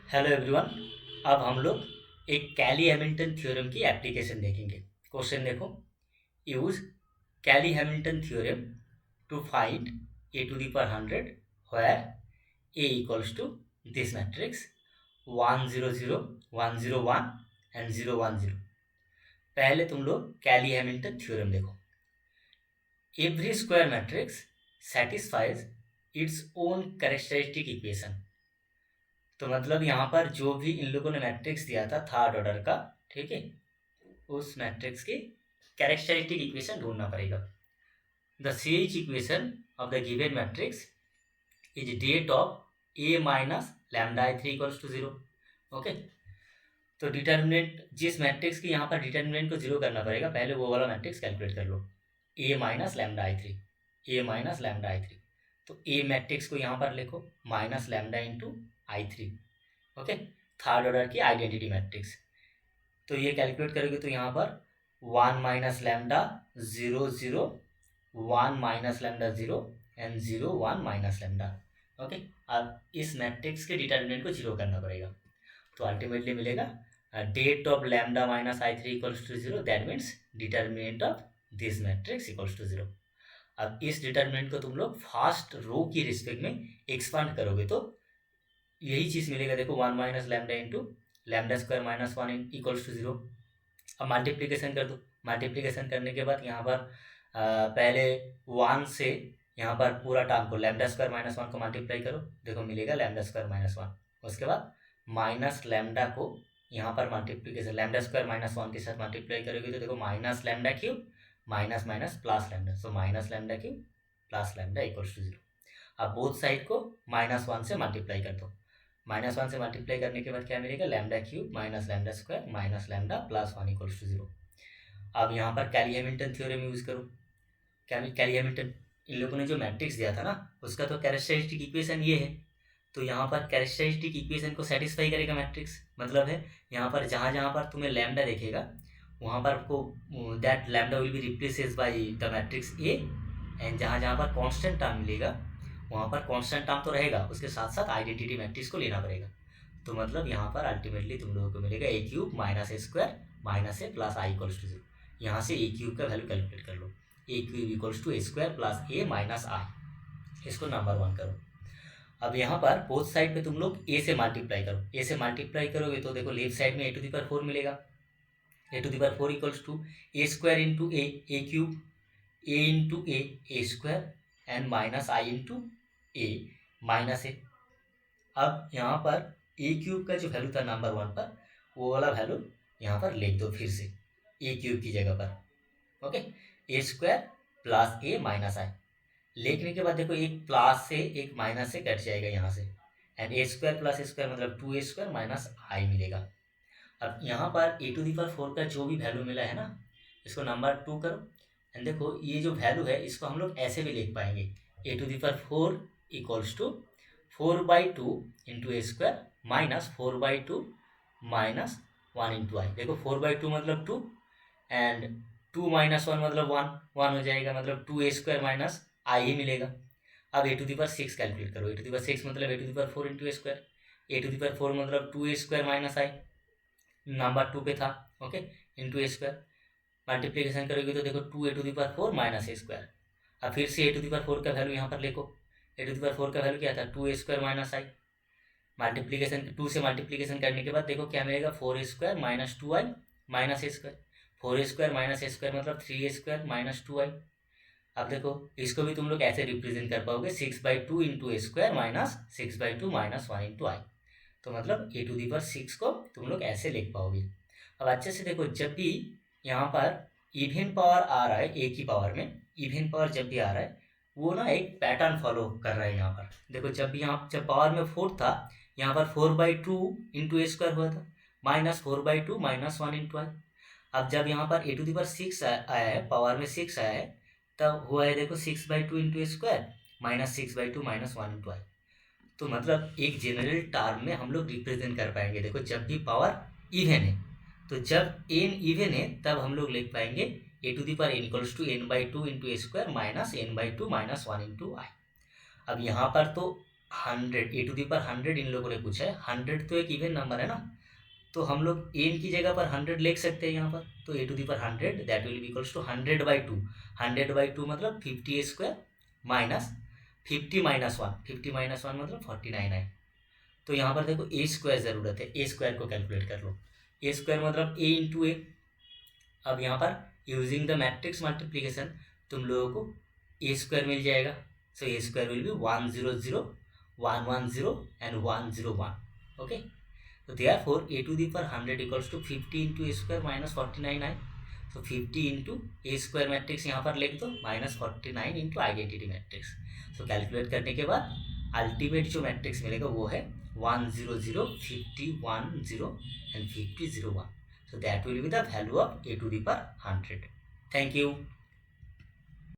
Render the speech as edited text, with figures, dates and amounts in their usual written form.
Hello everyone. अब हम लोग एक कैली हैमिल्टन थ्योरम की एप्लीकेशन देखेंगे। क्वेश्चन देखो, use Cayley Hamilton theorem to find A to the power 100 where A equals to this matrix 100 101 and 010। पहले तुम लोग कैली हैमिल्टन थ्योरम देखो। Every square matrix satisfies its own characteristic equation. तो मतलब यहाँ पर जो भी इन लोगों ने मैट्रिक्स दिया था थर्ड ऑर्डर का, ठीक है, उस मैट्रिक्स की कैरेक्टरिस्टिक इक्वेशन ढूंढना पड़ेगा। The CH equation of the given matrix is det of A minus lambda I three equals to zero. Okay, तो डिटर्मिनेंट जिस मैट्रिक्स की यहाँ पर डिटर्मिनेंट को जीरो करना पड़ेगा, पहले वो वाला मैट्रिक्स कैलकुलेट कर लो। ए minus lambda I three, A minus lambda I three. तो ए मैट्रिक्स को यहाँ पर लिखो minus lambda into I three. Okay, third order की आइडेंटिटी मैट्रिक्स। तो ये कैलकुलेट करोगे तो यहाँ पर 1 minus lambda 0 0, 1 minus lambda 0 and 0 1 minus lambda. Okay, अब इस मैट्रिक्स के डिटर्मिनेंट को जीरो करना पड़ेगा। तो अल्टीमेटली मिलेगा det of lambda minus I three equals to zero, that means determinant of this matrix equals to zero. अब इस डिटर्मिनेंट को तुम लोग फर्स्ट रो की रिस्पेक्ट में एक्सपांड करोगे तो यही चीज़ मिलेगा। देखो 1 minus lambda into lambda square minus one equals to zero. अब मल्टीप्लीकेशन कर दो। मल्टीप्लीकेशन करने के बाद यहाँ पर पहले 1 से यहाँ पर पूरा टर्म को लैम्डा स्क्वायर माइनस वन को मल्टीप्लाई करो, देखो मिलेगा लैम्डा स्क्वायर माइनस वन। उसके बाद माइनस लैम्डा को यहाँ पर multiplication lambda square minus one के साथ मल्टीप्लाई करोगे तो देखो minus lambda cube minus minus plus lambda, so minus lambda cube plus lambda equals to zero. अब बोथ साइड को माइनस वन से मल्टीप्लाई कर दो। माइनस वन से मल्टीप्लाई करने के बाद क्या मिलेगा, lambda cube minus lambda square minus lambda plus one equals to zero. अब यहाँ पर कैली हैमिल्टन थ्योरम यूज करो। कैली हैमिल्टन इन लोगों ने जो मैट्रिक्स दिया था ना, उसका तो कैरेक्टरिस्टिक इक्वेशन ये है। तो यहाँ पर कैरेक्टरिस्टिक इक्वेशन को सेटिस्फाई करेगा मैट्रिक्स। मतलब है यहाँ पर जहाँ जहाँ पर तुम्हें लैम्डा देखेगा वहाँ पर आपको that lambda will be replaces by the matrix A, and जहाँ जहाँ पर कांस्टेंट टर्म मिलेगा वहाँ पर कांस्टेंट टर्म तो रहेगा, उसके साथ साथ आइडेंटिटी मैट्रिक्स को लेना पड़ेगा। तो मतलब यहाँ पर अल्टीमेटली तुम लोगों को मिलेगा A cube minus A square minus A plus I equals to zero. यहाँ से ए क्यूब का वैल्यू कैलकुलेट कर लो, A cube equals to A square plus A minus I. इसको नंबर वन करो। अब यहाँ पर बोथ साइड पे तुम लोग ए से मल्टीप्लाई करो। ए से मल्टीप्लाई करोगे तो देखो लेफ्ट साइड में A to the power four मिलेगा। A to the power four equals to A square into A cube, A into A square and minus I into A minus A. अब यहाँ पर ए cube का जो value था number one पर, वो वाला वैल्यू यहाँ पर लिख दो फिर से ए क्यूब की जगह पर। Okay, A square plus A minus आई। लिखने के बाद देखो एक प्लस से एक माइनस से कट जाएगा यहाँ से, and A square plus A square मतलब टू ए स्क्वायर माइनस आई मिलेगा। अब यहाँ पर A to the power four का जो भी वैल्यू मिला है ना, इसको नंबर टू करो। एंड देखो ये जो वैल्यू है इसको हम लोग ऐसे भी लिख पाएंगे, A to the power four equals to four by two into A square minus four by two minus one into I. देखो फोर बाई टू मतलब two, and two minus one मतलब वन, वन हो जाएगा, मतलब two A square minus I ही मिलेगा। अब A to the power six calculate करो। A to the power six मतलब A to the power four into A square, A to the power four मतलब two A square minus I, number two पे था। Okay, into A square multiplication करोगे तो देखो two A to the power four minus A square. अब फिर से A to the power four का वैल्यू यहाँ पर लिखो। A to the power four का वैल्यू क्या था, two A square minus I. Multiplication two से मल्टीप्लीकेशन करने के बाद देखो क्या मिलेगा, four A square minus two I minus A square. Four A square minus A square मतलब थ्री ए स्क्वायर माइनस टू आई। अब देखो इसको भी तुम लोग ऐसे रिप्रेजेंट कर पाओगे, six by two into A square minus six by two minus one into I. तो मतलब A to the power six को तुम लोग ऐसे लिख पाओगे। अब अच्छे से देखो, जब भी यहाँ पर इवन पावर आ रहा है ए की पावर में, इवन पावर जब भी आ रहा है वो ना एक पैटर्न फॉलो कर रहा है। यहाँ पर देखो जब भी यहाँ जब पावर में फोर था, यहाँ पर four by two into A square हुआ था, minus four by two minus one into I. अब जब यहाँ पर A to the power six आया है, पावर में सिक्स आया है, तब हुआ है देखो six by two into A square minus six by two minus one into I. तो मतलब एक जनरल टर्म में हम लोग रिप्रेजेंट कर पाएंगे। देखो जब भी पावर इवन है, तो जब एन इवन है तब हम लोग लिख पाएंगे A to the power n equals to n by two into A square minus n by two minus one into I. अब यहाँ पर तो 100 ए टू दी पावर 100 इन लोगों ने पूछा है। 100 तो एक इवन नंबर है ना, तो हम लोग एन की जगह पर 100 लिख सकते हैं यहाँ पर। तो A to the power 100 that will be equals to 100/2। 100/2 मतलब 50 स्क्वायर माइनस 50 माइनस 1, 50 माइनस 1 मतलब 49 है। तो यहाँ पर देखो ए स्क्वायर ज़रूरत है, ए स्क्वायर को कैलकुलेट कर लो। ए स्क्वायर मतलब ए इंटू ए। अब यहाँ पर यूजिंग द मैट्रिक्स मल्टीप्लीकेशन तुम लोगों को ए स्क्वायर मिल जाएगा। So A square will be 100, 110 and 101। Okay, तो therefore A to the power 100 equals to 50 into A square minus 49 है। तो 50 इंटू ए स्क्वायर मैट्रिक्स यहाँ पर लिख दो माइनस 49 इंटू आइडेंटिटी मैट्रिक्स। सो कैलकुलेट करने के बाद अल्टीमेट जो मैट्रिक्स मिलेगा वो है 100, 50, 10 and 50, 01. So that will be the value of a to the power 100. Thank you.